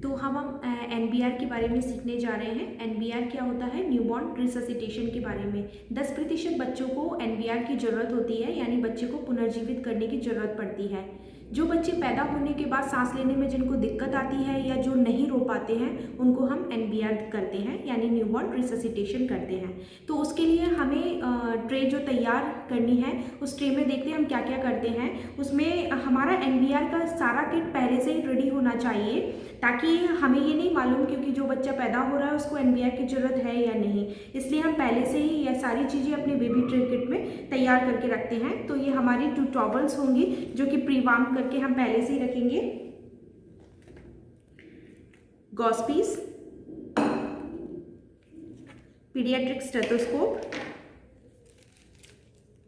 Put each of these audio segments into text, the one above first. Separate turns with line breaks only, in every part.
तो हम NBR के बारे में सीखने जा रहे हैं। NBR क्या होता है? न्यूबॉर्न रिससिटेशन के बारे में। 10% बच्चों को NBR की ज़रूरत होती है, यानी बच्चे को पुनर्जीवित करने की ज़रूरत पड़ती है। जो बच्चे पैदा होने के बाद सांस लेने में जिनको दिक्कत आती है या जो नहीं रो पाते हैं, उनको हम NBR करते हैं, यानी न्यूबॉर्न रिससिटेशन करते हैं। तो उसके लिए हमें ट्रे जो तैयार करनी है, उस ट्रे में देखते हैं हम क्या क्या करते हैं। उसमें हमारा NBR का सारा किट पहले से ही रेडी होना चाहिए, ताकि हमें ये नहीं मालूम क्योंकि जो बच्चा पैदा हो रहा है उसको NBR की ज़रूरत है या नहीं। इसलिए हम पहले से ही यह सारी चीज़ें अपने बेबी ट्रे किट में तैयार करके रखते हैं। तो ये हमारी 2 टॉवल्स होंगी जो कि प्री वार्म करके हम पहले से ही रखेंगे। Gauze piece, paediatric stethoscope,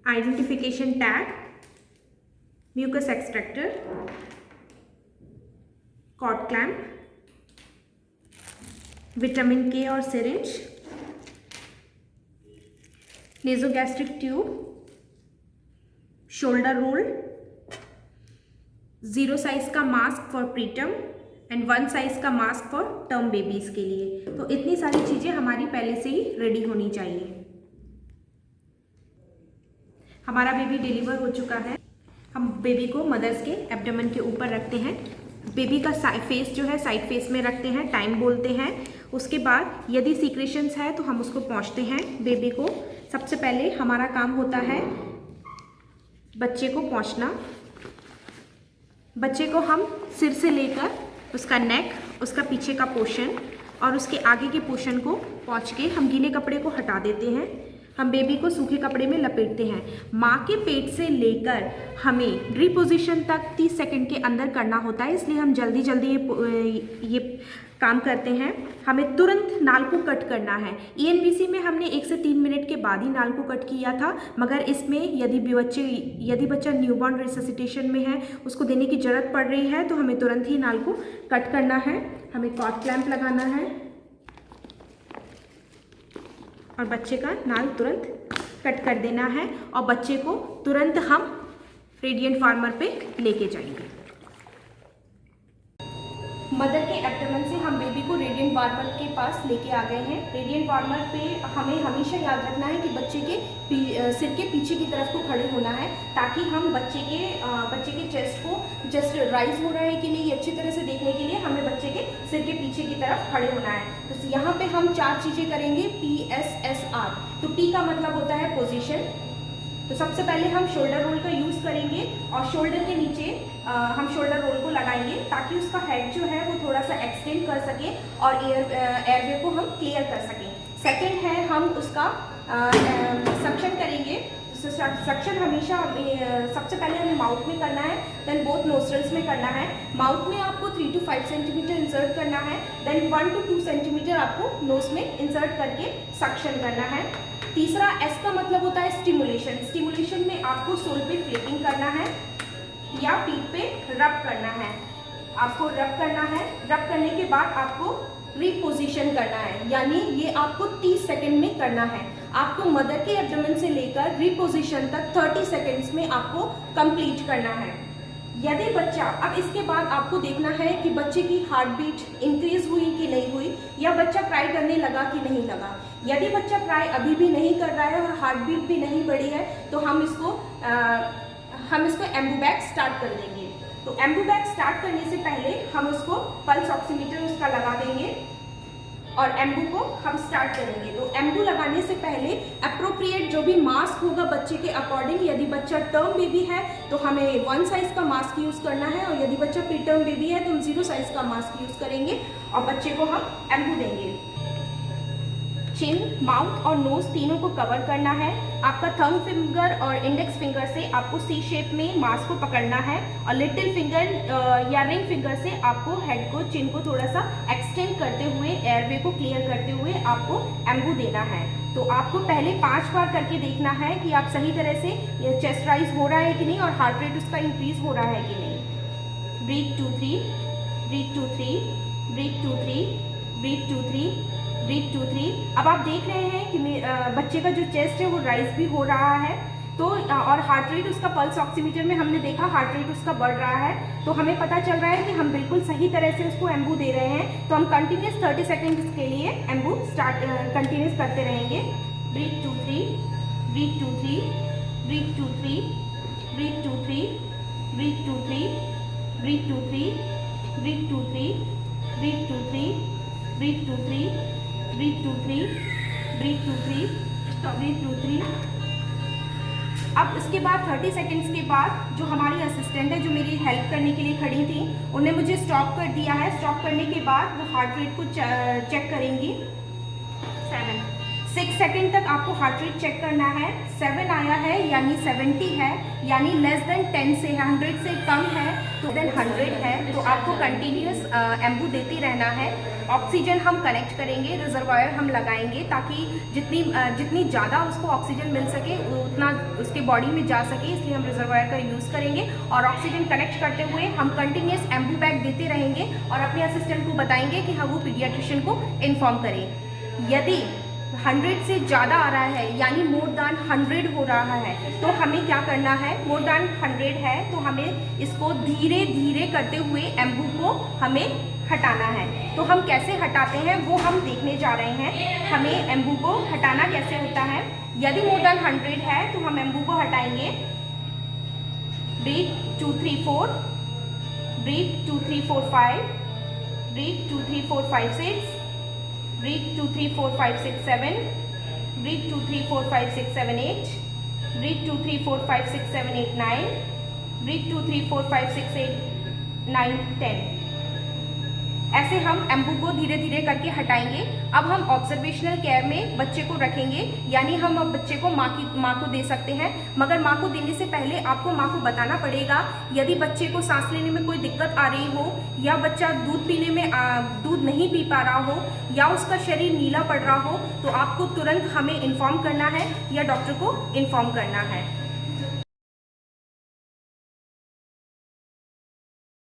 identification tag, mucus extractor, cord clamp, vitamin K और syringe, nasogastric tube, shoulder roll, 0 size का mask for preterm and 1 size का मास्क फॉर टर्म बेबीज के लिए। तो इतनी सारी चीज़ें हमारी पहले से ही रेडी होनी चाहिए। हमारा बेबी डिलीवर हो चुका है। हम बेबी को मदर्स के एब्डोमेन के ऊपर रखते हैं। बेबी का फेस जो है साइड फेस में रखते हैं, टाइम बोलते हैं। उसके बाद यदि सीक्रेशंस है तो हम उसको पोंछते हैं बेबी को। सबसे पहले हमारा काम होता है बच्चे को पोंछना। बच्चे को हम सिर से लेकर उसका नेक, उसका पीछे का पोर्शन और उसके आगे के पोर्शन को पोंछ के हम गीले कपड़े को हटा देते हैं। हम बेबी को सूखे कपड़े में लपेटते हैं। माँ के पेट से लेकर हमें रिपोजिशन तक 30 सेकंड के अंदर करना होता है, इसलिए हम जल्दी जल्दी ये काम करते हैं। हमें तुरंत नाल को कट करना है। ENBC में हमने 1 से 3 मिनट के बाद ही नाल को कट किया था, मगर इसमें यदि बच्चा न्यूबॉर्न रिससिटेशन में है, उसको देने की ज़रूरत पड़ रही है, तो हमें तुरंत ही नाल को कट करना है। हमें कॉर्ड क्लैम्प लगाना है और बच्चे का नाल तुरंत कट कर देना है और बच्चे को तुरंत हम रेडिएंट फार्मर पे लेके जाएंगे। मदर के एब्डोमेन से हम बेबी को रेडिएंट वार्मर के पास लेके आ गए हैं। रेडिएंट वार्मर पे हमें हमेशा याद रखना है कि बच्चे के सिर के पीछे की तरफ को खड़े होना है, ताकि हम बच्चे के चेस्ट को जस्ट राइज हो रहा है कि नहीं अच्छी तरह से देखने के लिए हमें बच्चे के सिर के पीछे की तरफ खड़े होना है। तो यहाँ पे हम 4 चीज़ें करेंगे, PSSR। तो P का मतलब होता है पोजिशन। तो सबसे पहले हम शोल्डर रोल का यूज़ करेंगे और शोल्डर के नीचे हम शोल्डर रोल को लगाएंगे, ताकि उसका हेड जो है वो थोड़ा सा एक्सटेंड कर सके और एयरवे को हम क्लियर कर सकें। सेकंड है हम उसका सक्शन करेंगे। सक्शन हमेशा सबसे पहले हमें माउथ में करना है, देन बोथ नोस्ट्रल्स में करना है। माउथ में आपको 3 to 5 सेंटीमीटर इंसर्ट करना है, देन 1 to 2 सेंटीमीटर आपको नोज में इंसर्ट करके सक्शन करना है। तीसरा S का मतलब होता है स्टिमुलेशन। स्टिमुलेशन में आपको सोल पे फ्लिपिंग करना है या पीठ पे रब करना है। आपको रब करना है। रब करने के बाद आपको रिपोजिशन करना है, यानी ये आपको 30 सेकंड में करना है। आपको मदर के एब्डोमेन से लेकर रिपोजिशन तक 30 सेकंड्स में आपको कंप्लीट करना है। यदि बच्चा, अब इसके बाद आपको देखना है कि बच्चे की हार्ट बीट इंक्रीज हुई कि नहीं हुई, या बच्चा क्राई करने लगा कि नहीं लगा। यदि बच्चा क्राई अभी भी नहीं कर रहा है और हार्ट बीट भी नहीं बढ़ी है, तो हम इसको एम्बूबैग स्टार्ट कर देंगे। तो एम्बूबैग स्टार्ट करने से पहले हम उसको पल्स ऑक्सीमीटर उसका लगा देंगे और एम्बू को हम स्टार्ट करेंगे। तो एम्बू लगाने से पहले अप्रोप्रिएट जो भी मास्क होगा बच्चे के अकॉर्डिंग, यदि बच्चा टर्म बेबी है तो हमें 1 साइज का मास्क यूज़ करना है, और यदि बच्चा प्री टर्म बेबी है तो हम 0 साइज का मास्क यूज़ करेंगे और बच्चे को हम एम्बू देंगे। चिन, माउथ और नोज तीनों को कवर करना है। आपका थंब फिंगर और इंडेक्स फिंगर से आपको C शेप में मास्क को पकड़ना है और लिटिल फिंगर या रिंग फिंगर से आपको हेड को, चिन को थोड़ा सा एक्सटेंड करते हुए, एयरवे को क्लियर करते हुए आपको एम्बू देना है। तो आपको पहले 5 बार करके देखना है कि आप सही तरह से चेस्ट राइज हो रहा है कि नहीं और हार्ट रेट उसका इंक्रीज हो रहा है कि नहीं। Breathe 2 3, breathe 2 3, breathe 2 3, breathe 2 3, breathe 2 3। अब आप देख रहे हैं कि बच्चे का जो चेस्ट है वो राइज भी हो रहा है। तो और हार्ट रेट उसका पल्स ऑक्सीमीटर में हमने देखा हार्ट रेट उसका बढ़ रहा है, तो हमें पता चल रहा है कि हम बिल्कुल सही तरह से उसको एम्बू दे रहे हैं। तो हम कंटिन्यूस 30 सेकेंड्स के लिए एम्बू कंटिन्यूस करते रहेंगे। Breathe 2 3, breathe 2 3, breathe 2 3, breathe 2 3, breathe 2 3, breathe 2 3, breathe 2 3, breathe 2 3, breathe 2 3, breathe 2 3, breathe 2 3, breathe 2 3। अब इसके बाद 30 सेकेंड्स के बाद जो हमारी असिस्टेंट है जो मेरी हेल्प करने के लिए खड़ी थी, उन्हें मुझे स्टॉप कर दिया है। स्टॉप करने के बाद वो हार्ट रेट को चेक करेंगी। 6 सेकेंड तक आपको हार्ट रेट चेक करना है। 7 आया है यानी 70 है, यानी लेस देन 10 से 100 से कम है तो देन 100 है, तो आपको कंटिन्यूस एम्बू देते रहना है। ऑक्सीजन हम कनेक्ट करेंगे, रिजर्वायर हम लगाएंगे ताकि जितनी ज़्यादा उसको ऑक्सीजन मिल सके उतना उसके बॉडी में जा सके, इसलिए हम रिजर्वायर का यूज़ करेंगे। और ऑक्सीजन कनेक्ट करते हुए हम कंटिन्यूस एम्बू बैग देते रहेंगे और अपने असिस्टेंट को बताएंगे कि हाँ वो पीडियाट्रिशियन को इन्फॉर्म करें। यदि 100 से ज़्यादा आ रहा है यानी मोर देन 100 हो रहा है तो हमें क्या करना है, मोर देन 100 है तो हमें इसको धीरे धीरे करते हुए एम्बू को हमें हटाना है। तो हम कैसे हटाते हैं वो हम देखने जा रहे हैं। हमें एम्बू को हटाना कैसे होता है। यदि मोर देन 100 है तो हम एम्बू को हटाएंगे। Breathe 2 3 4, breathe 2 3 4 5, breathe 2 3 4 5 6, breathe 2 3 4 5 6 7, breathe 2 3 4 5 6 7 8, breathe 2 3 4 5 6 7 8 9, breathe 2 3 4 5 6 8 9 10। ऐसे हम एम्बू को धीरे धीरे करके हटाएंगे। अब हम ऑब्जर्वेशनल केयर में बच्चे को रखेंगे, यानी हम अब बच्चे को माँ को दे सकते हैं, मगर माँ को देने से पहले आपको माँ को बताना पड़ेगा। यदि बच्चे को सांस लेने में कोई दिक्कत आ रही हो या बच्चा दूध पीने में दूध नहीं पी पा रहा हो या उसका शरीर नीला पड़ रहा हो तो आपको तुरंत हमें इन्फॉर्म करना है या डॉक्टर को इन्फॉर्म करना है।